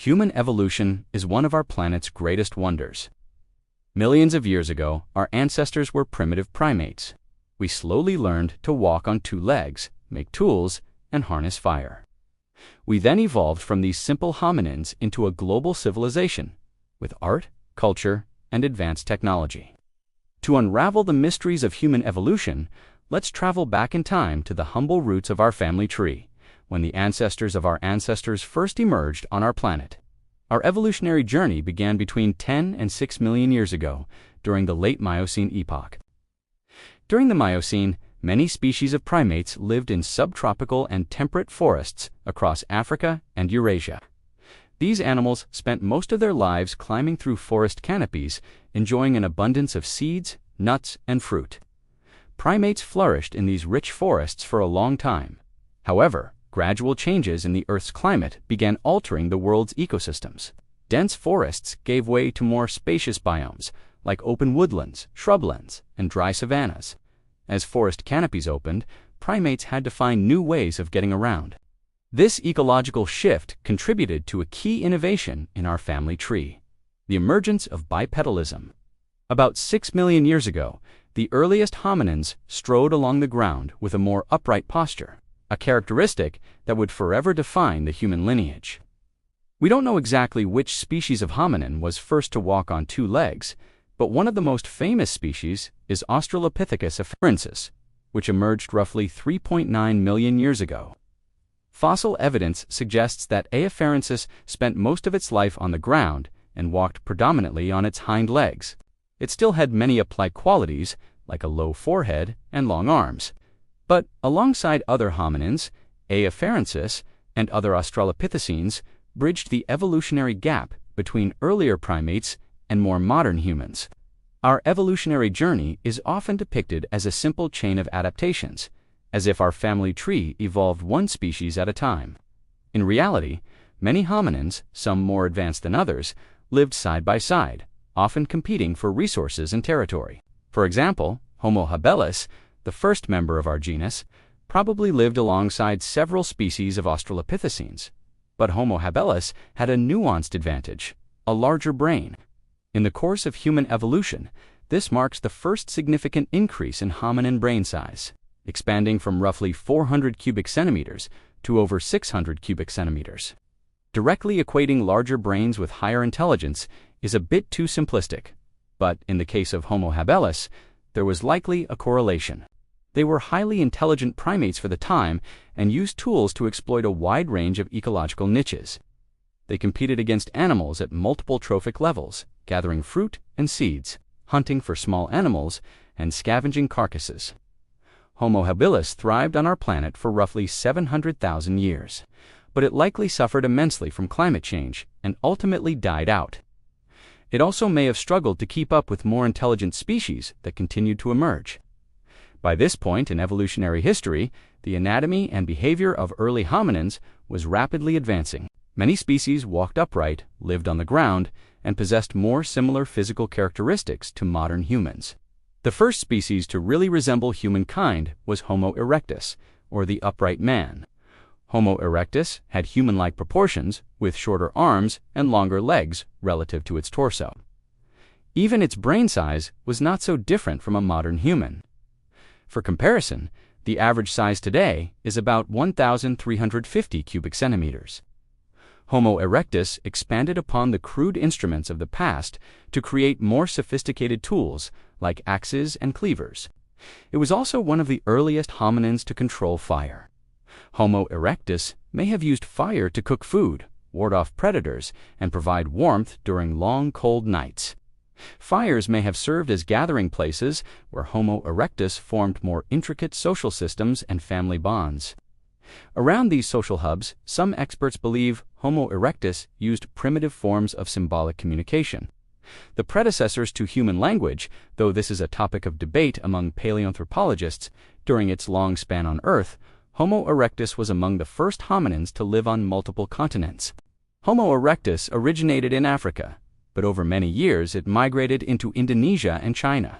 Human evolution is one of our planet's greatest wonders. Millions of years ago, our ancestors were primitive primates. We slowly learned to walk on two legs, make tools, and harness fire. We then evolved from these simple hominins into a global civilization, with art, culture, and advanced technology. To unravel the mysteries of human evolution, let's travel back in time to the humble roots of our family tree, when the ancestors of our ancestors first emerged on our planet. Our evolutionary journey began between 10 and 6 million years ago, during the late Miocene epoch. During the Miocene, many species of primates lived in subtropical and temperate forests across Africa and Eurasia. These animals spent most of their lives climbing through forest canopies, enjoying an abundance of seeds, nuts, and fruit. Primates flourished in these rich forests for a long time. However, gradual changes in the Earth's climate began altering the world's ecosystems. Dense forests gave way to more spacious biomes, like open woodlands, shrublands, and dry savannas. As forest canopies opened, primates had to find new ways of getting around. This ecological shift contributed to a key innovation in our family tree: the emergence of bipedalism. About 6 million years ago, the earliest hominins strode along the ground with a more upright posture, a characteristic that would forever define the human lineage. We don't know exactly which species of hominin was first to walk on two legs, but one of the most famous species is Australopithecus afarensis, which emerged roughly 3.9 million years ago. Fossil evidence suggests that A. afarensis spent most of its life on the ground and walked predominantly on its hind legs. It still had many applied qualities, like a low forehead and long arms. But alongside other hominins, A. afarensis and other Australopithecines bridged the evolutionary gap between earlier primates and more modern humans. Our evolutionary journey is often depicted as a simple chain of adaptations, as if our family tree evolved one species at a time. In reality, many hominins, some more advanced than others, lived side by side, often competing for resources and territory. For example, Homo habilis, the first member of our genus, probably lived alongside several species of Australopithecines. But Homo habilis had a nuanced advantage: a larger brain. In the course of human evolution, this marks the first significant increase in hominin brain size, expanding from roughly 400 cubic centimeters to over 600 cubic centimeters. Directly equating larger brains with higher intelligence is a bit too simplistic, but in the case of Homo habilis, there was likely a correlation. They were highly intelligent primates for the time and used tools to exploit a wide range of ecological niches. They competed against animals at multiple trophic levels, gathering fruit and seeds, hunting for small animals, and scavenging carcasses. Homo habilis thrived on our planet for roughly 700,000 years, but it likely suffered immensely from climate change and ultimately died out. It also may have struggled to keep up with more intelligent species that continued to emerge. By this point in evolutionary history, the anatomy and behavior of early hominins was rapidly advancing. Many species walked upright, lived on the ground, and possessed more similar physical characteristics to modern humans. The first species to really resemble humankind was Homo erectus, or the upright man. Homo erectus had human-like proportions, with shorter arms and longer legs relative to its torso. Even its brain size was not so different from a modern human. For comparison, the average size today is about 1,350 cubic centimeters. Homo erectus expanded upon the crude instruments of the past to create more sophisticated tools like axes and cleavers. It was also one of the earliest hominins to control fire. Homo erectus may have used fire to cook food, ward off predators, and provide warmth during long, cold nights. Fires may have served as gathering places where Homo erectus formed more intricate social systems and family bonds. Around these social hubs, some experts believe Homo erectus used primitive forms of symbolic communication. The predecessors to human language, though this is a topic of debate among paleoanthropologists, during its long span on Earth, Homo erectus was among the first hominins to live on multiple continents. Homo erectus originated in Africa, but over many years it migrated into Indonesia and China,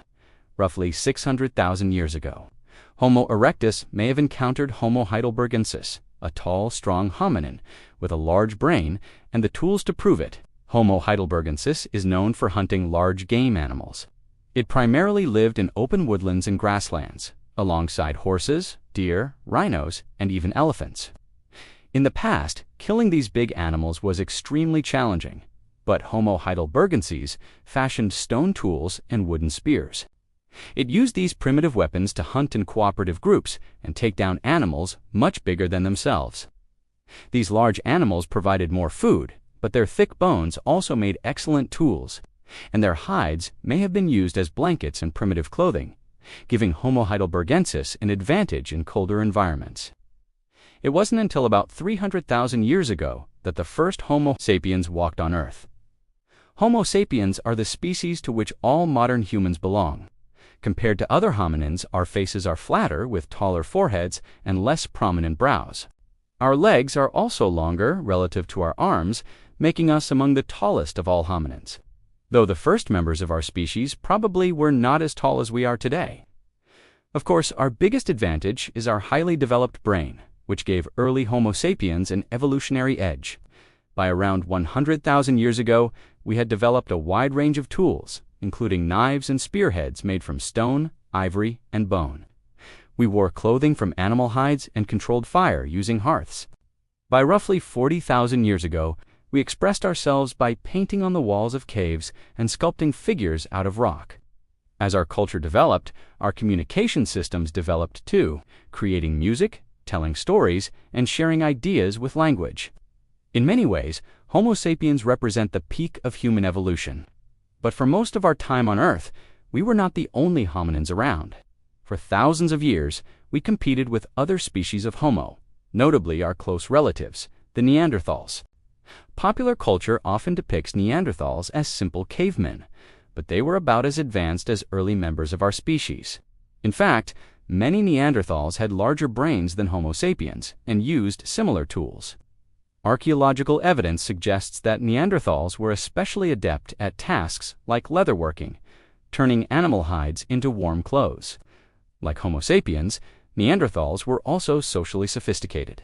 roughly 600,000 years ago. Homo erectus may have encountered Homo heidelbergensis, a tall, strong hominin with a large brain and the tools to prove it. Homo heidelbergensis is known for hunting large game animals. It primarily lived in open woodlands and grasslands, alongside horses, deer, rhinos, and even elephants. In the past, killing these big animals was extremely challenging, but Homo heidelbergensis fashioned stone tools and wooden spears. It used these primitive weapons to hunt in cooperative groups and take down animals much bigger than themselves. These large animals provided more food, but their thick bones also made excellent tools, and their hides may have been used as blankets and primitive clothing, giving Homo heidelbergensis an advantage in colder environments. It wasn't until about 300,000 years ago that the first Homo sapiens walked on Earth. Homo sapiens are the species to which all modern humans belong. Compared to other hominins, our faces are flatter with taller foreheads and less prominent brows. Our legs are also longer relative to our arms, making us among the tallest of all hominins, though the first members of our species probably were not as tall as we are today. Of course, our biggest advantage is our highly developed brain, which gave early Homo sapiens an evolutionary edge. By around 100,000 years ago, we had developed a wide range of tools, including knives and spearheads made from stone, ivory, and bone. We wore clothing from animal hides and controlled fire using hearths. By roughly 40,000 years ago, we expressed ourselves by painting on the walls of caves and sculpting figures out of rock. As our culture developed, our communication systems developed too, creating music, telling stories, and sharing ideas with language. In many ways, Homo sapiens represent the peak of human evolution. But for most of our time on Earth, we were not the only hominins around. For thousands of years, we competed with other species of Homo, notably our close relatives, the Neanderthals. Popular culture often depicts Neanderthals as simple cavemen, but they were about as advanced as early members of our species. In fact, many Neanderthals had larger brains than Homo sapiens and used similar tools. Archaeological evidence suggests that Neanderthals were especially adept at tasks like leatherworking, turning animal hides into warm clothes. Like Homo sapiens, Neanderthals were also socially sophisticated.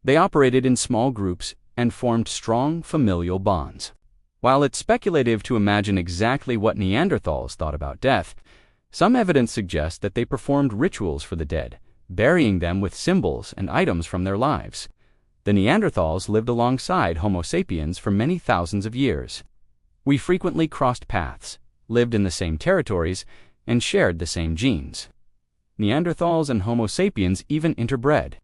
They operated in small groups and formed strong familial bonds. While it's speculative to imagine exactly what Neanderthals thought about death, some evidence suggests that they performed rituals for the dead, burying them with symbols and items from their lives. The Neanderthals lived alongside Homo sapiens for many thousands of years. We frequently crossed paths, lived in the same territories, and shared the same genes. Neanderthals and Homo sapiens even interbred.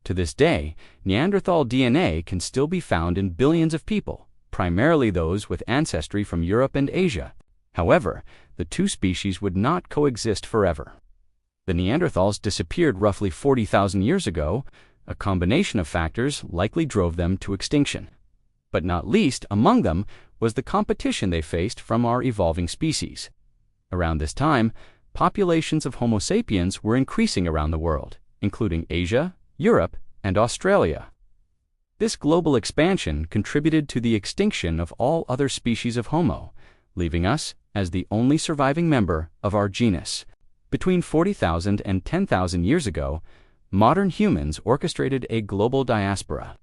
To this day, Neanderthal DNA can still be found in billions of people, primarily those with ancestry from Europe and Asia. However, the two species would not coexist forever. The Neanderthals disappeared roughly 40,000 years ago. A combination of factors likely drove them to extinction. But not least among them was the competition they faced from our evolving species. Around this time, populations of Homo sapiens were increasing around the world, including Asia, Europe, and Australia. This global expansion contributed to the extinction of all other species of Homo, leaving us as the only surviving member of our genus. Between 40,000 and 10,000 years ago, modern humans orchestrated a global diaspora,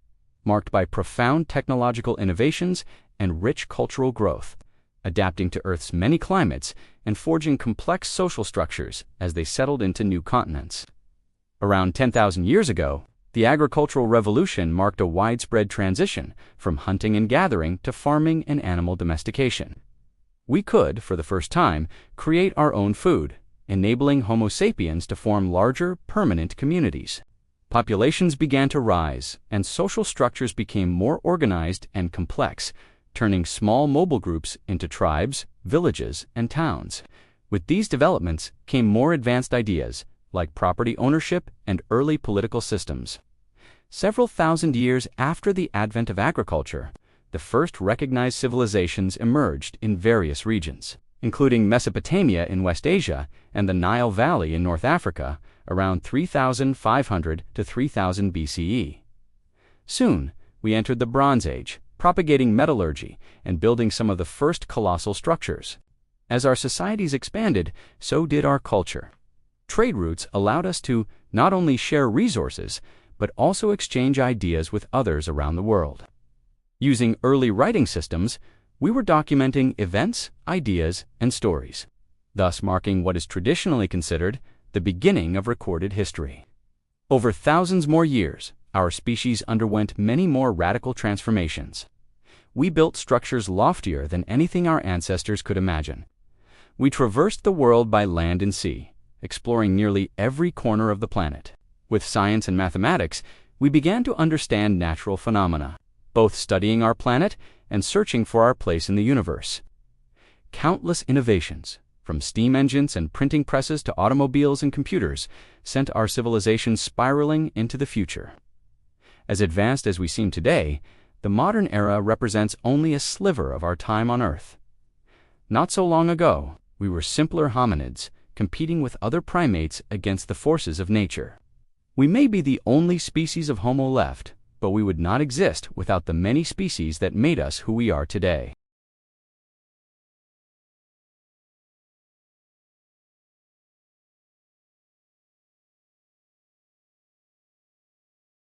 marked by profound technological innovations and rich cultural growth, adapting to Earth's many climates and forging complex social structures as they settled into new continents. Around 10,000 years ago, the agricultural revolution marked a widespread transition from hunting and gathering to farming and animal domestication. We could, for the first time, create our own food, enabling Homo sapiens to form larger, permanent communities. Populations began to rise, and social structures became more organized and complex, turning small mobile groups into tribes, villages, and towns. With these developments came more advanced ideas, like property ownership and early political systems. Several thousand years after the advent of agriculture, the first recognized civilizations emerged in various regions, including Mesopotamia in West Asia and the Nile Valley in North Africa, around 3,500 to 3000 BCE. Soon, we entered the Bronze Age, propagating metallurgy and building some of the first colossal structures. As our societies expanded, so did our culture. Trade routes allowed us to not only share resources, but also exchange ideas with others around the world. Using early writing systems, we were documenting events, ideas, and stories, thus marking what is traditionally considered the beginning of recorded history. Over thousands more years, our species underwent many more radical transformations. We built structures loftier than anything our ancestors could imagine. We traversed the world by land and sea, exploring nearly every corner of the planet. With science and mathematics, we began to understand natural phenomena, both studying our planet and searching for our place in the universe. Countless innovations, from steam engines and printing presses to automobiles and computers, sent our civilization spiraling into the future. As advanced as we seem today, the modern era represents only a sliver of our time on Earth. Not so long ago, we were simpler hominids, competing with other primates against the forces of nature. We may be the only species of Homo left, but we would not exist without the many species that made us who we are today.